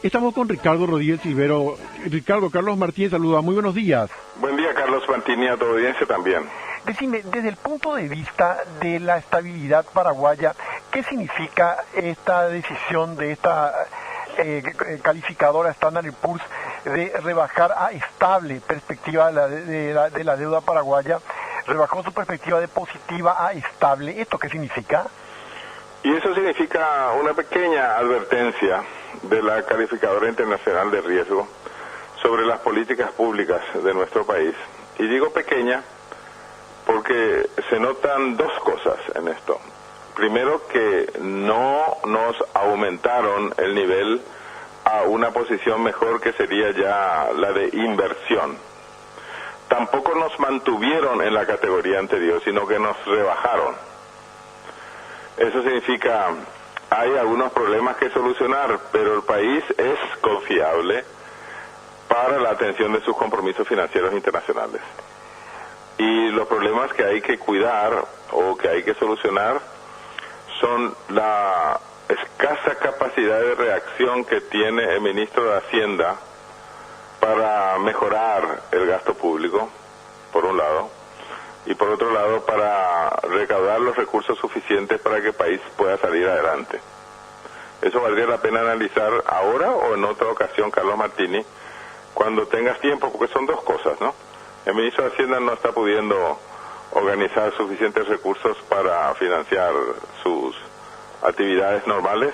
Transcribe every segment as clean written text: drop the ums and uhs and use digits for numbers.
Estamos con Ricardo Rodríguez Silvero. Ricardo, Carlos Martínez saluda. Muy buenos días. Buen día, Carlos Martínez, a tu audiencia también. Decime, desde el punto de vista de la estabilidad paraguaya, ¿qué significa esta decisión de esta calificadora Standard & Poor's de rebajar a estable perspectiva de la deuda paraguaya? Rebajó su perspectiva de positiva a estable. ¿Esto qué significa? Y eso significa una pequeña advertencia de la calificadora internacional de riesgo sobre las políticas públicas de nuestro país. Y digo pequeña porque se notan dos cosas en esto. Primero, que no nos aumentaron el nivel a una posición mejor que sería ya la de inversión. Tampoco nos mantuvieron en la categoría anterior, sino que nos rebajaron. Eso significa, hay algunos problemas que solucionar, pero el país es confiable para la atención de sus compromisos financieros internacionales. Y los problemas que hay que cuidar o que hay que solucionar son la escasa capacidad de reacción que tiene el ministro de Hacienda para mejorar el gasto público, por un lado, y por otro lado para recaudar los recursos suficientes para que el país pueda salir adelante. Eso valdría la pena analizar ahora o en otra ocasión, Carlos Martínez, cuando tengas tiempo, porque son dos cosas, ¿no? El ministro de Hacienda no está pudiendo organizar suficientes recursos para financiar sus actividades normales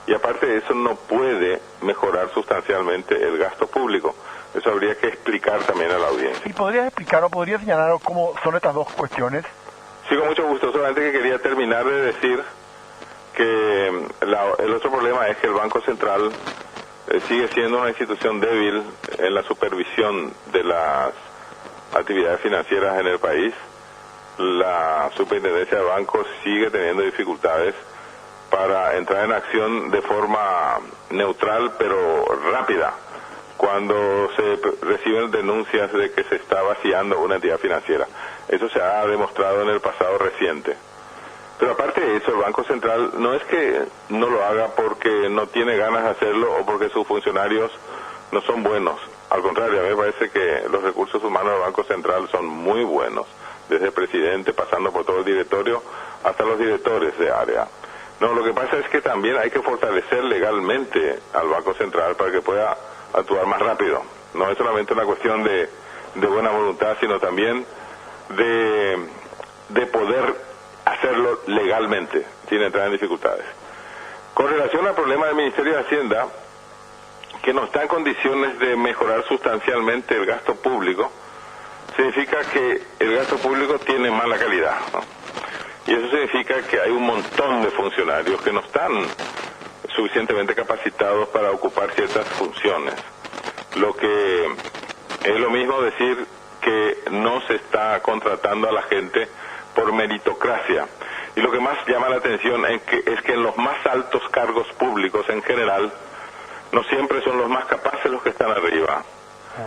y aparte de eso no puede mejorar sustancialmente el gasto público. Eso habría que explicar también a la audiencia. ¿Y podrías explicar o podrías señalar cómo son estas dos cuestiones? Sí, con mucho gusto. Solamente que quería terminar de decir que el otro problema es que el Banco Central sigue siendo una institución débil en la supervisión de las actividades financieras en el país. La superintendencia de bancos sigue teniendo dificultades para entrar en acción de forma neutral pero rápida cuando se reciben denuncias de que se está vaciando una entidad financiera. Eso se ha demostrado en el pasado reciente. Pero aparte de eso, el Banco Central no es que no lo haga porque no tiene ganas de hacerlo o porque sus funcionarios no son buenos. Al contrario, a mí me parece que los recursos humanos del Banco Central son muy buenos, desde el presidente, pasando por todo el directorio, hasta los directores de área. No, lo que pasa es que también hay que fortalecer legalmente al Banco Central para que pueda actuar más rápido. No es solamente una cuestión de buena voluntad, sino también de poder hacerlo legalmente, sin entrar en dificultades. Con relación al problema del Ministerio de Hacienda, que no está en condiciones de mejorar sustancialmente el gasto público, significa que el gasto público tiene mala calidad, ¿no? Y eso significa que hay un montón de funcionarios que no están suficientemente capacitados para ocupar ciertas funciones. Lo que es lo mismo decir que no se está contratando a la gente por meritocracia. Y lo que más llama la atención es que en los más altos cargos públicos en general, no siempre son los más capaces los que están arriba,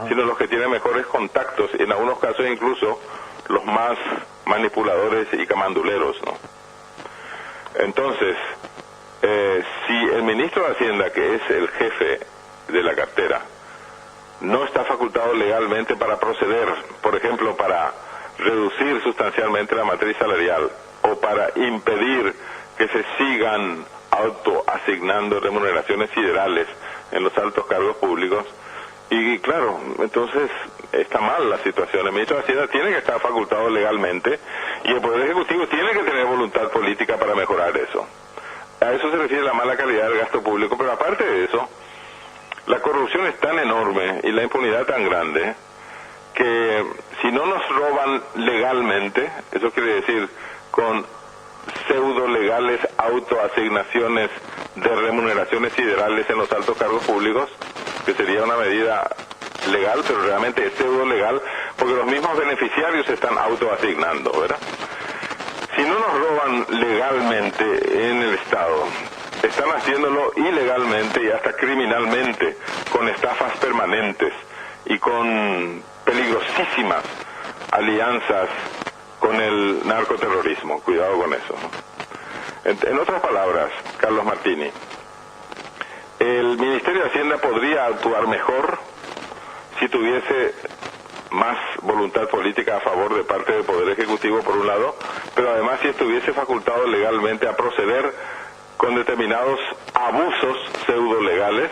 sino los que tienen mejores contactos, y en algunos casos incluso los más manipuladores y camanduleros, ¿no? Entonces, si el ministro de Hacienda, que es el jefe de la cartera, no está facultado legalmente para proceder, por ejemplo, para reducir sustancialmente la matriz salarial o para impedir que se sigan autoasignando remuneraciones siderales en los altos cargos públicos, y claro, entonces está mal la situación. El ministro de Hacienda tiene que estar facultado legalmente y el Poder Ejecutivo tiene que tener voluntad política para mejorar eso. A eso se refiere la mala calidad del gasto público, pero aparte de eso, la corrupción es tan enorme y la impunidad tan grande que si no nos roban legalmente, eso quiere decir con pseudo legales autoasignaciones de remuneraciones siderales en los altos cargos públicos, que sería una medida legal, pero realmente es pseudo legal, porque los mismos beneficiarios se están autoasignando, ¿verdad? Si no nos roban legalmente en el Estado, están haciéndolo ilegalmente y hasta criminalmente, con estafas permanentes y con peligrosísimas alianzas con el narcoterrorismo. Cuidado con eso, ¿no? En otras palabras, Carlos Martínez, el el Ministerio de Hacienda podría actuar mejor si tuviese más voluntad política a favor de parte del Poder Ejecutivo, por un lado, pero además si estuviese facultado legalmente a proceder con determinados abusos pseudo-legales,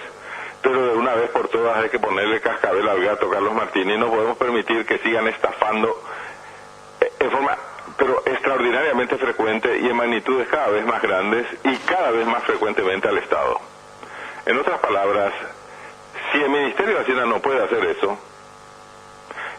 pero de una vez por todas hay que ponerle cascabel al gato Carlos Martini. No podemos permitir que sigan estafando en forma pero extraordinariamente frecuente y en magnitudes cada vez más grandes y cada vez más frecuentemente al Estado. En otras palabras, si el Ministerio de Hacienda no puede hacer eso,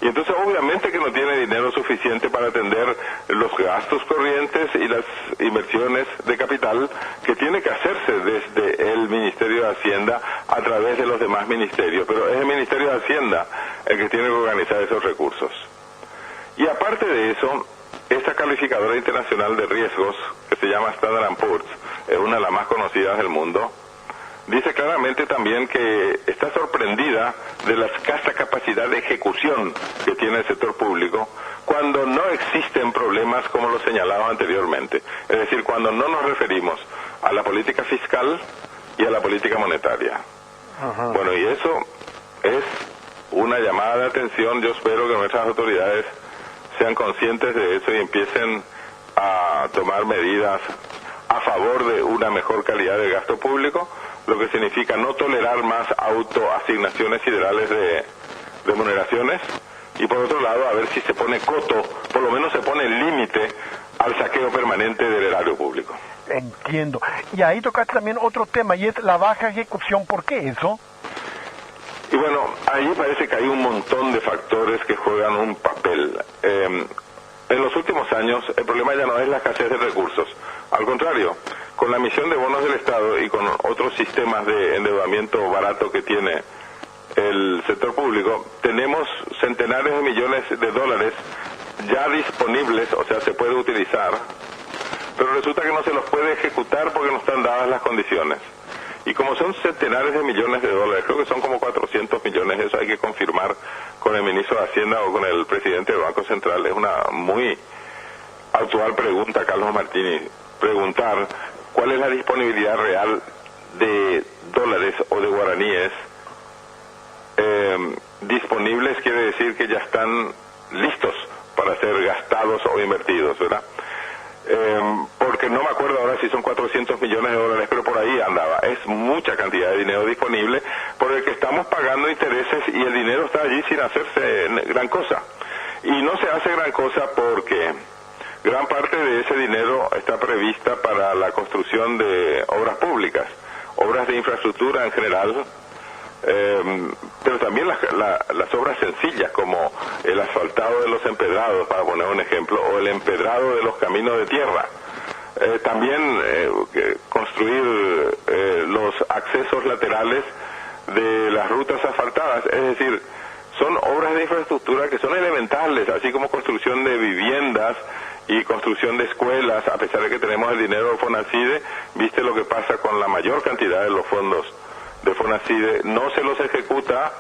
y entonces obviamente que no tiene dinero suficiente para atender los gastos corrientes y las inversiones de capital que tiene que hacerse desde el Ministerio de Hacienda a través de los demás ministerios, pero es el Ministerio de Hacienda el que tiene que organizar esos recursos. Y aparte de eso, esta calificadora internacional de riesgos, que se llama Standard & Poor's, es una de las más conocidas del mundo, dice claramente también que está sorprendida de la escasa capacidad de ejecución que tiene el sector público cuando no existen problemas como los señalaba anteriormente. Es decir, cuando no nos referimos a la política fiscal y a la política monetaria. Ajá. Bueno, y eso es una llamada de atención. Yo espero que nuestras autoridades sean conscientes de eso y empiecen a tomar medidas a favor de una mejor calidad de gasto público, lo que significa no tolerar más autoasignaciones siderales de remuneraciones, y por otro lado a ver si se pone coto, por lo menos se pone límite al saqueo permanente del erario público. Entiendo. Y ahí tocaste también otro tema, y es la baja ejecución. ¿Por qué eso? Y bueno, ahí parece que hay un montón de factores que juegan un papel. En los últimos años el problema ya no es la escasez de recursos, al contrario, con la emisión de bonos del Estado y con otros sistemas de endeudamiento barato que tiene el sector público, tenemos centenares de millones de dólares ya disponibles, o sea, se puede utilizar, pero resulta que no se los puede ejecutar porque no están dadas las condiciones. Y como son centenares de millones de dólares, creo que son como 400 millones, eso hay que confirmar con el ministro de Hacienda o con el presidente del Banco Central. Es una muy actual pregunta, Carlos Martini, preguntar cuál es la disponibilidad real de dólares o de guaraníes disponibles. Quiere decir que ya están listos para ser gastados o invertidos, ¿verdad? Porque no me acuerdo ahora si son 400 millones de dólares, pero por ahí andaba. Es mucha cantidad de dinero disponible por el que estamos pagando intereses y el dinero está allí sin hacerse gran cosa. Y no se hace gran cosa porque gran parte de ese dinero está prevista para la construcción de obras públicas, obras de infraestructura en general, pero también las obras sencillas como el asfaltado de los empedrados, para poner un ejemplo, o el empedrado de los caminos de tierra. También construir los accesos laterales de las rutas asfaltadas, es decir, son obras de infraestructura que son elementales, así como construcción de viviendas y construcción de escuelas. A pesar de que tenemos el dinero de Fonacide, viste lo que pasa con la mayor cantidad de los fondos de Fonacide, no se los ejecuta,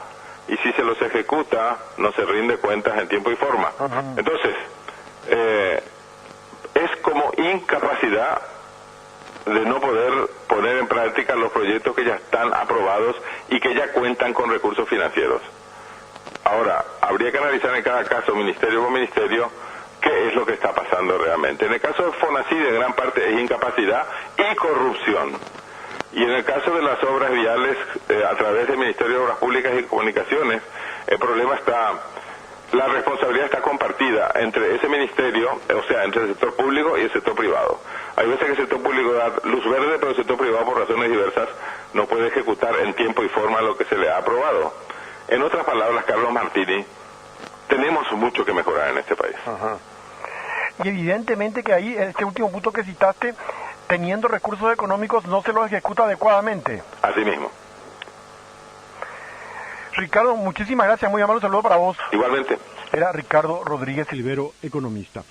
y si se los ejecuta no se rinde cuentas en tiempo y forma. Entonces es como incapacidad de no poder poner en práctica los proyectos que ya están aprobados y que ya cuentan con recursos financieros. Ahora, habría que analizar en cada caso, ministerio por ministerio, qué es lo que está pasando realmente. En el caso de Fonacide, en gran parte es incapacidad y corrupción. Y en el caso de las obras viales, a través del Ministerio de Obras Públicas y Comunicaciones, el problema está, la responsabilidad está compartida entre ese ministerio, o sea, entre el sector público y el sector privado. Hay veces que el sector público da luz verde, pero el sector privado, por razones diversas, no puede ejecutar en tiempo y forma lo que se le ha aprobado. En otras palabras, Carlos Martini, tenemos mucho que mejorar en este país. Ajá. Y evidentemente que ahí, este último punto que citaste, teniendo recursos económicos no se los ejecuta adecuadamente. Así mismo. Ricardo, muchísimas gracias, muy amable, un saludo para vos. Igualmente. Era Ricardo Rodríguez Silvero, economista.